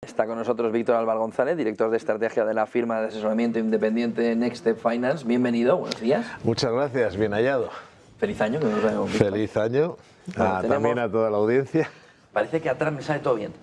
Está con nosotros Víctor Álvaro González, director de estrategia de la firma de asesoramiento independiente Next Step Finance. Bienvenido, buenos días. Muchas gracias, bien hallado. Feliz año, que nos vemos. Feliz año, también a toda la audiencia. Parece que atrás me sale todo bien.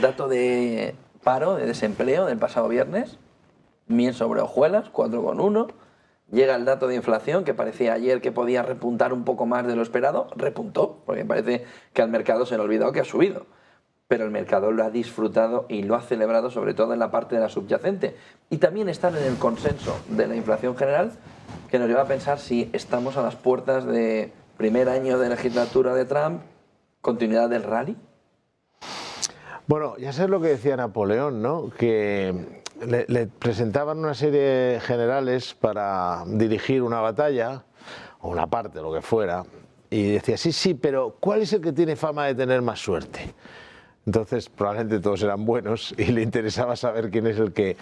Dato de paro, de desempleo del pasado viernes, miel sobre hojuelas, 4,1. Llega el dato de inflación, que parecía ayer que podía repuntar un poco más de lo esperado, repuntó, porque parece que al mercado se le ha olvidado que ha subido. Pero el mercado lo ha disfrutado y lo ha celebrado, sobre todo en la parte de la subyacente. Y también están en el consenso de la inflación general, que nos lleva a pensar si estamos a las puertas de primer año de legislatura de Trump, continuidad del rally. Bueno, ya sabes lo que decía Napoleón, ¿no? Que le presentaban una serie de generales para dirigir una batalla, o una parte, lo que fuera, y decía, sí, pero ¿cuál es el que tiene fama de tener más suerte? Entonces probablemente todos eran buenos y le interesaba saber quién es el que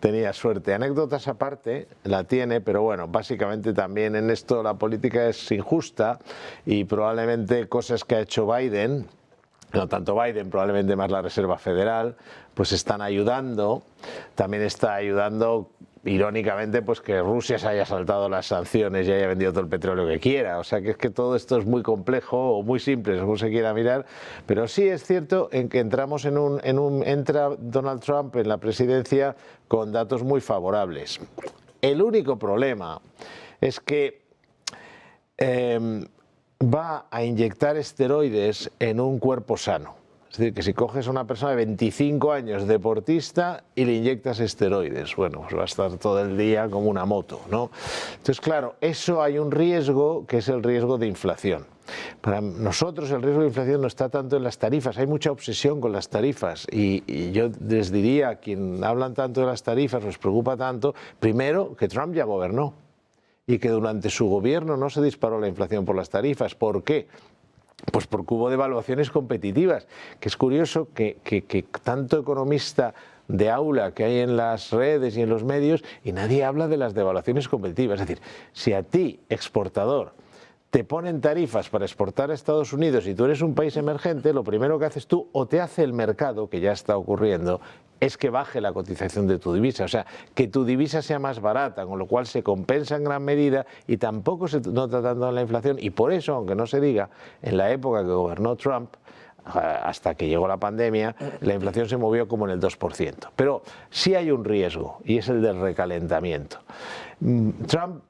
tenía suerte. Anécdotas aparte la tiene, pero bueno, básicamente también en esto la política es injusta y probablemente cosas que ha hecho Biden, no tanto Biden, probablemente más la Reserva Federal, pues están ayudando. También está ayudando, irónicamente, pues que Rusia se haya saltado las sanciones y haya vendido todo el petróleo que quiera. O sea que es que todo esto es muy complejo o muy simple, según se quiera mirar. Pero sí es cierto en que entramos entra Donald Trump en la presidencia con datos muy favorables. El único problema es que va a inyectar esteroides en un cuerpo sano. Es decir, que si coges a una persona de 25 años deportista y le inyectas esteroides, bueno, pues va a estar todo el día como una moto, ¿no? Entonces, claro, eso hay un riesgo que es el riesgo de inflación. Para nosotros el riesgo de inflación no está tanto en las tarifas, hay mucha obsesión con las tarifas y yo les diría a quien hablan tanto de las tarifas, les preocupa tanto, primero, que Trump ya gobernó y que durante su gobierno no se disparó la inflación por las tarifas. ¿Por qué? Pues porque hubo devaluaciones competitivas, que es curioso que tanto economista de aula que hay en las redes y en los medios y nadie habla de las devaluaciones competitivas. Es decir, si a ti, exportador, te ponen tarifas para exportar a Estados Unidos y tú eres un país emergente, lo primero que haces tú, o te hace el mercado, que ya está ocurriendo, es que baje la cotización de tu divisa, o sea, que tu divisa sea más barata, con lo cual se compensa en gran medida y tampoco se nota tanto en la inflación. Y por eso, aunque no se diga, en la época que gobernó Trump, hasta que llegó la pandemia, la inflación se movió como en el 2%. Pero sí hay un riesgo, y es el del recalentamiento. Trump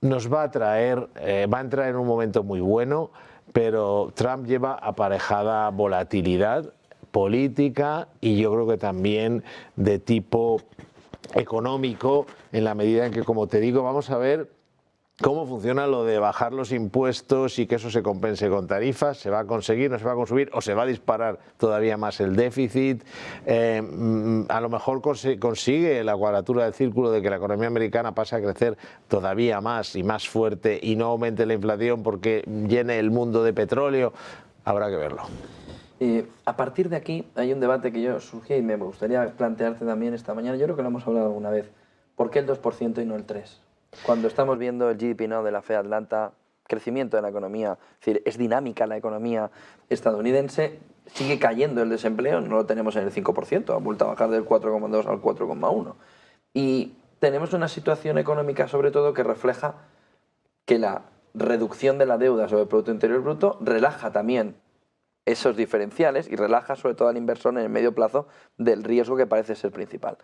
nos va a traer, va a entrar en un momento muy bueno, pero Trump lleva aparejada volatilidad política y yo creo que también de tipo económico, en la medida en que, como te digo, vamos a ver cómo funciona lo de bajar los impuestos y que eso se compense con tarifas. ¿Se va a conseguir, no se va a conseguir o se va a disparar todavía más el déficit? A lo mejor consigue la cuadratura del círculo de que la economía americana pase a crecer todavía más y más fuerte y no aumente la inflación porque llene el mundo de petróleo. Habrá que verlo. A partir de aquí hay un debate que yo surgí y me gustaría plantearte también esta mañana. Yo creo que lo hemos hablado alguna vez. ¿Por qué el 2% y no el 3%? Cuando estamos viendo el GDP Now de la FED Atlanta, crecimiento de la economía, es decir, es dinámica la economía estadounidense, sigue cayendo el desempleo, no lo tenemos en el 5%, ha vuelto a bajar del 4,2 al 4,1. Y tenemos una situación económica sobre todo que refleja que la reducción de la deuda sobre el Producto Interior Bruto relaja también esos diferenciales y relaja sobre todo al inversor en el medio plazo del riesgo que parece ser principal.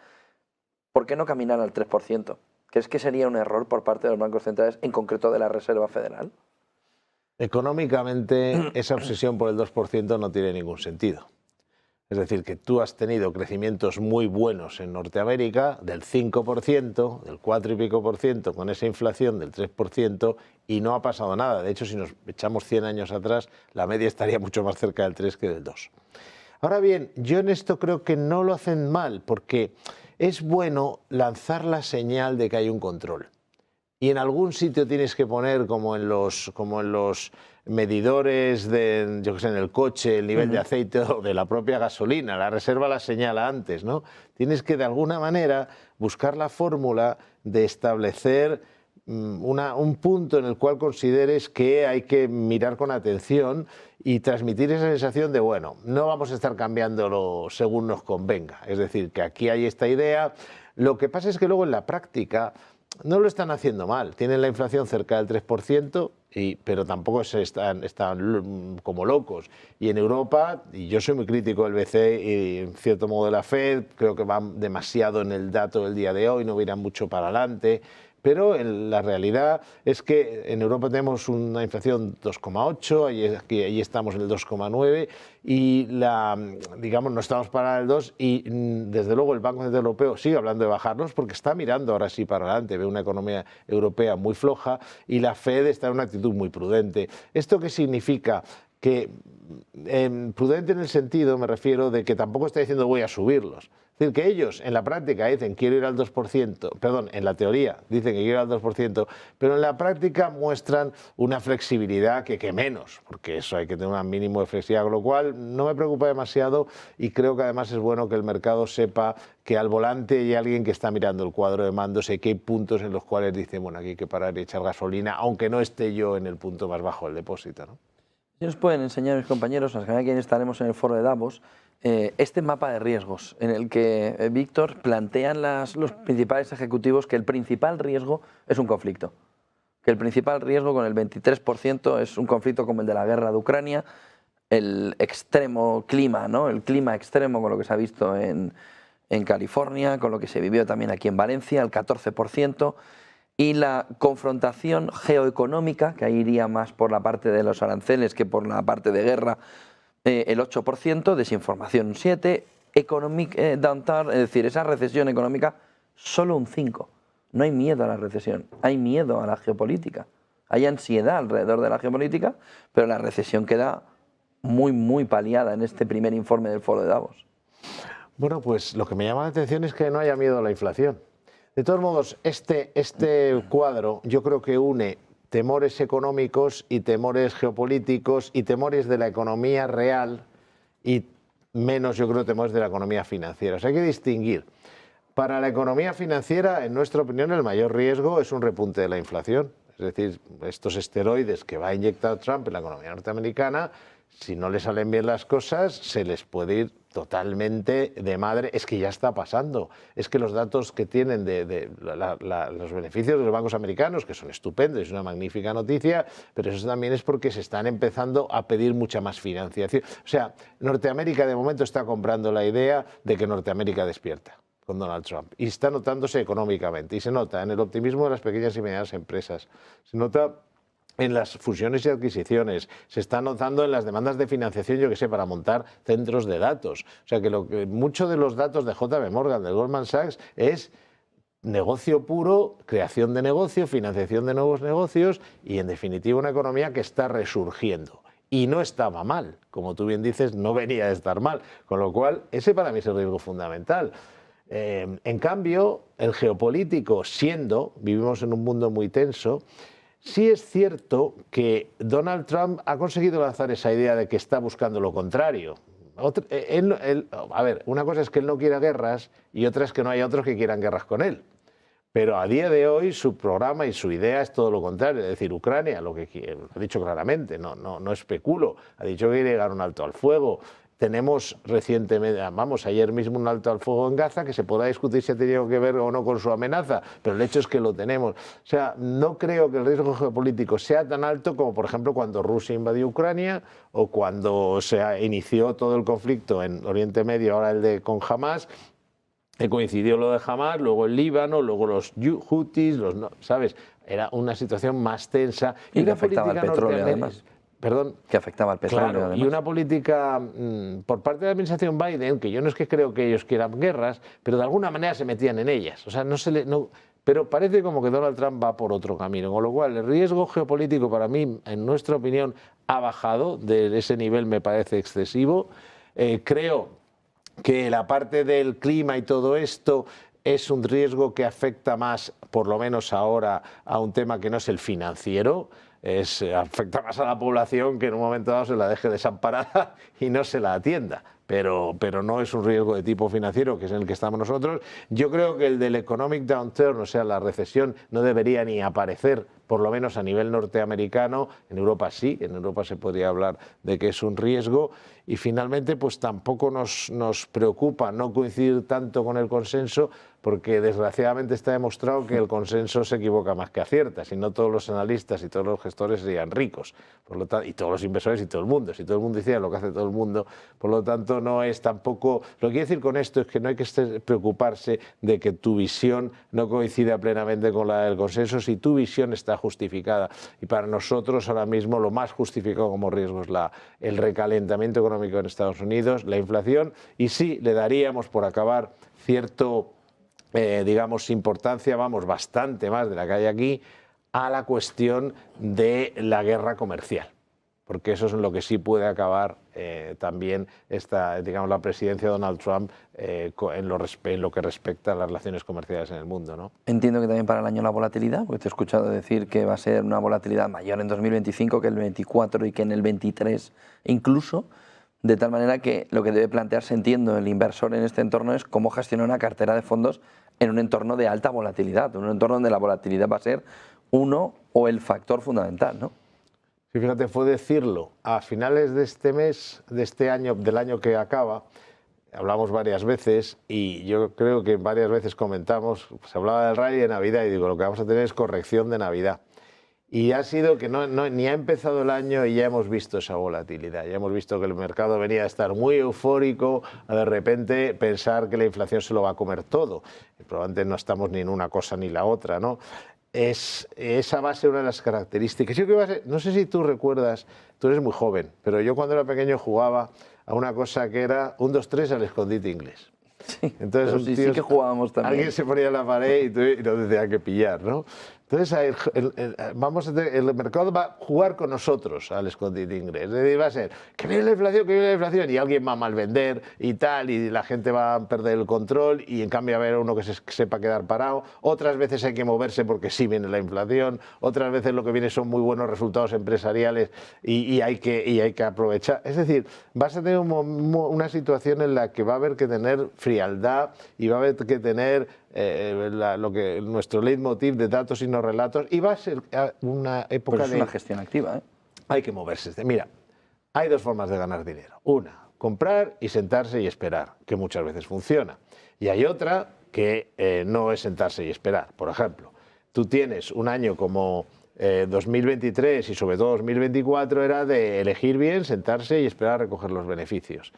¿Por qué no caminar al 3%? ¿Crees que sería un error por parte de los bancos centrales, en concreto de la Reserva Federal? Económicamente, esa obsesión por el 2% no tiene ningún sentido. Es decir, que tú has tenido crecimientos muy buenos en Norteamérica del 5%, del 4 y pico por ciento, con esa inflación del 3% y no ha pasado nada. De hecho, si nos echamos 100 años atrás, la media estaría mucho más cerca del 3 que del 2. Ahora bien, yo en esto creo que no lo hacen mal, porque es bueno lanzar la señal de que hay un control. Y en algún sitio tienes que poner, como en los medidores de, yo que sé, en el coche, el nivel de aceite o de la propia gasolina. La reserva la señala antes, ¿no? Tienes que de alguna manera buscar la fórmula de establecer un punto en el cual consideres que hay que mirar con atención y transmitir esa sensación de, bueno, no vamos a estar cambiándolo según nos convenga. Es decir, que aquí hay esta idea. Lo que pasa es que luego en la práctica no lo están haciendo mal. Tienen la inflación cerca del 3%, pero tampoco están como locos. Y en Europa, y yo soy muy crítico del BCE y en cierto modo de la Fed, creo que van demasiado en el dato del día de hoy, no irán mucho para adelante. Pero la realidad es que en Europa tenemos una inflación 2,8, ahí estamos en el 2,9 y digamos no estamos para el 2 y desde luego el Banco Central Europeo sigue hablando de bajarlos porque está mirando ahora sí para adelante, ve una economía europea muy floja y la Fed está en una actitud muy prudente. ¿Esto qué significa? Que prudente en el sentido, me refiero, de que tampoco está diciendo voy a subirlos. Es decir, que ellos en la práctica dicen quiero ir al 2%, perdón, en la teoría dicen que quiero ir al 2%, pero en la práctica muestran una flexibilidad que menos, porque eso hay que tener un mínimo de flexibilidad, con lo cual no me preocupa demasiado y creo que además es bueno que el mercado sepa que al volante hay alguien que está mirando el cuadro de mandos y que hay puntos en los cuales dice, bueno, aquí hay que parar y echar gasolina, aunque no esté yo en el punto más bajo del depósito, ¿no? Si nos pueden enseñar mis compañeros, a quien estaremos en el foro de Davos, este mapa de riesgos en el que Víctor plantean los principales ejecutivos que el principal riesgo es un conflicto, que el principal riesgo con el 23% es un conflicto como el de la guerra de Ucrania, el extremo clima, ¿no? El clima extremo con lo que se ha visto en California, con lo que se vivió también aquí en Valencia, el 14%, y la confrontación geoeconómica, que ahí iría más por la parte de los aranceles que por la parte de guerra, el 8%, desinformación un 7%, economic downturn, es decir, esa recesión económica, solo un 5%. No hay miedo a la recesión, hay miedo a la geopolítica. Hay ansiedad alrededor de la geopolítica, pero la recesión queda muy, muy paliada en este primer informe del Foro de Davos. Bueno, pues lo que me llama la atención es que no haya miedo a la inflación. De todos modos, este cuadro yo creo que une temores económicos y temores geopolíticos y temores de la economía real y menos, yo creo, temores de la economía financiera. O sea, hay que distinguir. Para la economía financiera, en nuestra opinión, el mayor riesgo es un repunte de la inflación. Es decir, estos esteroides que va a inyectar Trump en la economía norteamericana, si no le salen bien las cosas, se les puede ir totalmente de madre. Es que ya está pasando. Es que los datos que tienen de los beneficios de los bancos americanos, que son estupendos, es una magnífica noticia, pero eso también es porque se están empezando a pedir mucha más financiación. O sea, Norteamérica de momento está comprando la idea de que Norteamérica despierta con Donald Trump y está notándose económicamente y se nota en el optimismo de las pequeñas y medianas empresas, se nota en las fusiones y adquisiciones, se está notando en las demandas de financiación, yo que sé, para montar centros de datos. O sea que muchos de los datos de JP Morgan, de Goldman Sachs, es negocio puro, creación de negocio, financiación de nuevos negocios y en definitiva una economía que está resurgiendo. Y no estaba mal, como tú bien dices, no venía de estar mal, con lo cual ese para mí es el riesgo fundamental. En cambio, el geopolítico, vivimos en un mundo muy tenso, sí es cierto que Donald Trump ha conseguido lanzar esa idea de que está buscando lo contrario. A ver, una cosa es que él no quiera guerras y otra es que no haya otros que quieran guerras con él. Pero a día de hoy su programa y su idea es todo lo contrario. Es decir, Ucrania, lo ha dicho claramente, no especulo, ha dicho que quiere llegar a un alto al fuego. Tenemos recientemente, ayer mismo un alto al fuego en Gaza, que se podrá discutir si ha tenido que ver o no con su amenaza, pero el hecho es que lo tenemos. O sea, no creo que el riesgo geopolítico sea tan alto como, por ejemplo, cuando Rusia invadió Ucrania o cuando se inició todo el conflicto en Oriente Medio, ahora con Hamas, que coincidió lo de Hamas, luego el Líbano, luego los Houthis, ¿sabes? Era una situación más tensa. Y que afectaba al petróleo, además. Perdón. Que afectaba al petróleo, claro, además. Y una política por parte de la administración Biden, que yo no es que creo que ellos quieran guerras, pero de alguna manera se metían en ellas. O sea, pero parece como que Donald Trump va por otro camino, con lo cual el riesgo geopolítico para mí, en nuestra opinión, ha bajado de ese nivel, me parece excesivo. Creo que la parte del clima y todo esto es un riesgo que afecta más, por lo menos ahora, a un tema que no es el financiero. Afecta más a la población que en un momento dado se la deje desamparada y no se la atienda. pero no es un riesgo de tipo financiero, que es en el que estamos nosotros. Yo creo que el del economic downturn, o sea, la recesión, no debería ni aparecer, por lo menos a nivel norteamericano. En Europa sí, en Europa se podría hablar de que es un riesgo. Y finalmente, pues tampoco nos preocupa no coincidir tanto con el consenso, porque desgraciadamente está demostrado que el consenso se equivoca más que acierta. Si no, todos los analistas y todos los gestores serían ricos, por lo tanto, y todos los inversores y todo el mundo. Si todo el mundo hiciera lo que hace todo el mundo, por lo tanto no es tampoco... Lo que quiero decir con esto es que no hay que preocuparse de que tu visión no coincida plenamente con la del consenso si tu visión está justificada. Y para nosotros ahora mismo lo más justificado como riesgo es el recalentamiento económico en Estados Unidos, la inflación, y sí le daríamos, por acabar, cierto, digamos, importancia, vamos, bastante más de la que hay aquí, a la cuestión de la guerra comercial, porque eso es en lo que sí puede acabar también digamos, la presidencia de Donald Trump en lo que respecta a las relaciones comerciales en el mundo, ¿no? Entiendo que también para el año la volatilidad, porque te he escuchado decir que va a ser una volatilidad mayor en 2025 que el 24 y que en el 23 incluso, de tal manera que lo que debe plantearse, entiendo, el inversor en este entorno es cómo gestionar una cartera de fondos en un entorno de alta volatilidad, en un entorno donde la volatilidad va a ser uno o el factor fundamental, ¿no? Sí, fíjate, fue decirlo a finales de este mes, de este año, del año que acaba, hablamos varias veces y yo creo que varias veces comentamos, se hablaba del rally de Navidad y digo, lo que vamos a tener es corrección de Navidad. Y ha sido que ni ha empezado el año y ya hemos visto esa volatilidad. Ya hemos visto que el mercado venía a estar muy eufórico, a de repente pensar que la inflación se lo va a comer todo. Y probablemente no estamos ni en una cosa ni la otra, ¿no? Esa va a ser una de las características. Yo creo que no sé si tú recuerdas, tú eres muy joven, pero yo cuando era pequeño jugaba a una cosa que era 1, 2, 3 al escondite inglés. Sí, entonces sí que jugábamos también. Alguien se ponía en la pared y nos tenía que pillar, ¿no? Entonces el mercado va a jugar con nosotros al escondite inglés. Es decir, va a ser que viene la inflación, que viene la inflación, y alguien va a malvender y tal, y la gente va a perder el control, y en cambio va a haber uno que sepa quedar parado. Otras veces hay que moverse porque sí viene la inflación, otras veces lo que viene son muy buenos resultados empresariales y hay que aprovechar. Es decir, vas a tener una situación en la que va a haber que tener frialdad y va a haber que tener nuestro leitmotiv de datos y no relatos, y va a ser una época de... una gestión activa, ¿eh? Hay que moverse. Mira, hay dos formas de ganar dinero. Una, comprar y sentarse y esperar, que muchas veces funciona. Y hay otra que no es sentarse y esperar. Por ejemplo, tú tienes un año como 2023 y sobre todo 2024 era de elegir bien, sentarse y esperar a recoger los beneficios.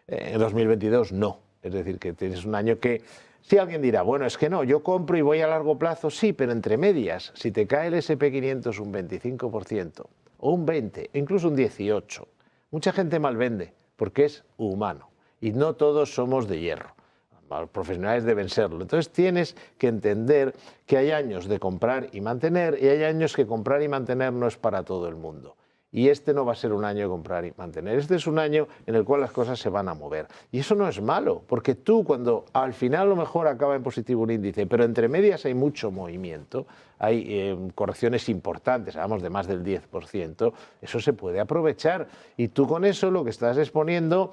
En 2022 no. Es decir, que tienes un año que... Si alguien dirá, bueno, es que no, yo compro y voy a largo plazo, sí, pero entre medias, si te cae el SP500 un 25% o un 20%, incluso un 18%, mucha gente mal vende porque es humano y no todos somos de hierro. Los profesionales deben serlo. Entonces tienes que entender que hay años de comprar y mantener y hay años que comprar y mantener no es para todo el mundo. Y este no va a ser un año de comprar y mantener. Este es un año en el cual las cosas se van a mover. Y eso no es malo, porque tú cuando al final a lo mejor acaba en positivo un índice, pero entre medias hay mucho movimiento, hay correcciones importantes, hablamos de más del 10%, eso se puede aprovechar. Y tú con eso lo que estás es poniendo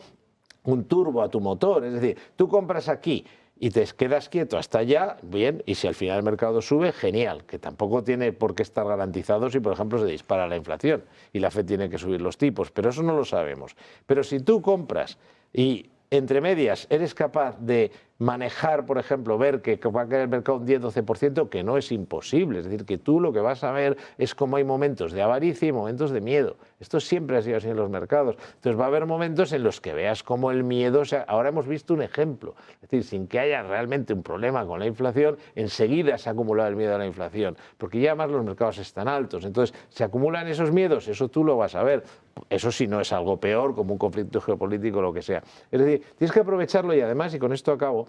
un turbo a tu motor. Es decir, tú compras aquí y te quedas quieto hasta allá, bien, y si al final el mercado sube, genial, que tampoco tiene por qué estar garantizado si, por ejemplo, se dispara la inflación y la FED tiene que subir los tipos, pero eso no lo sabemos. Pero si tú compras y entre medias eres capaz de manejar, por ejemplo, ver que va a caer el mercado un 10-12%, que no es imposible. Es decir, que tú lo que vas a ver es cómo hay momentos de avaricia y momentos de miedo. Esto siempre ha sido así en los mercados. Entonces va a haber momentos en los que veas cómo el miedo... ahora hemos visto un ejemplo. Es decir, sin que haya realmente un problema con la inflación, enseguida se ha acumulado el miedo a la inflación, porque ya más los mercados están altos. Entonces, se acumulan esos miedos, eso tú lo vas a ver. Eso sí no es algo peor, como un conflicto geopolítico o lo que sea. Es decir, tienes que aprovecharlo y además, y con esto acabo,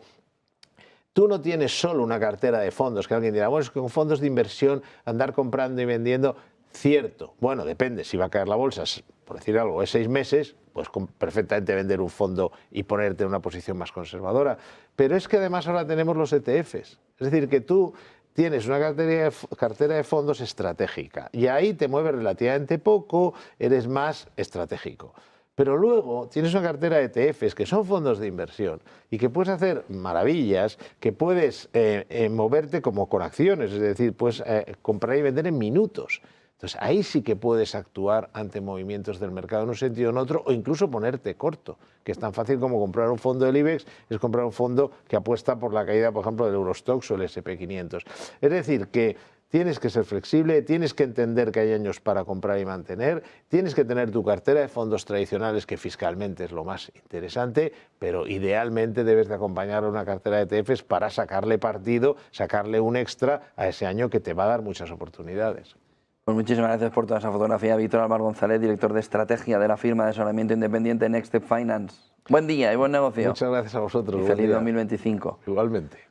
tú no tienes solo una cartera de fondos, que alguien dirá, bueno, es que con fondos de inversión andar comprando y vendiendo, cierto, bueno, depende, si va a caer la bolsa, por decir algo, es 6 meses, pues perfectamente vender un fondo y ponerte en una posición más conservadora. Pero es que además ahora tenemos los ETFs, es decir, que tú tienes una cartera de fondos estratégica y ahí te mueves relativamente poco, eres más estratégico. Pero luego tienes una cartera de ETFs, que son fondos de inversión, y que puedes hacer maravillas, que puedes moverte como con acciones, es decir, puedes comprar y vender en minutos. Entonces ahí sí que puedes actuar ante movimientos del mercado en un sentido o en otro, o incluso ponerte corto, que es tan fácil como comprar un fondo del IBEX, es comprar un fondo que apuesta por la caída, por ejemplo, del Eurostoxx o el SP500. Es decir, que tienes que ser flexible, tienes que entender que hay años para comprar y mantener, tienes que tener tu cartera de fondos tradicionales, que fiscalmente es lo más interesante, pero idealmente debes de acompañar a una cartera de ETFs para sacarle partido, sacarle un extra a ese año que te va a dar muchas oportunidades. Pues muchísimas gracias por toda esa fotografía. Víctor Álvaro González, director de estrategia de la firma de asesoramiento independiente Next Step Finance. Buen día y buen negocio. Muchas gracias a vosotros. Y feliz 2025. Igualmente.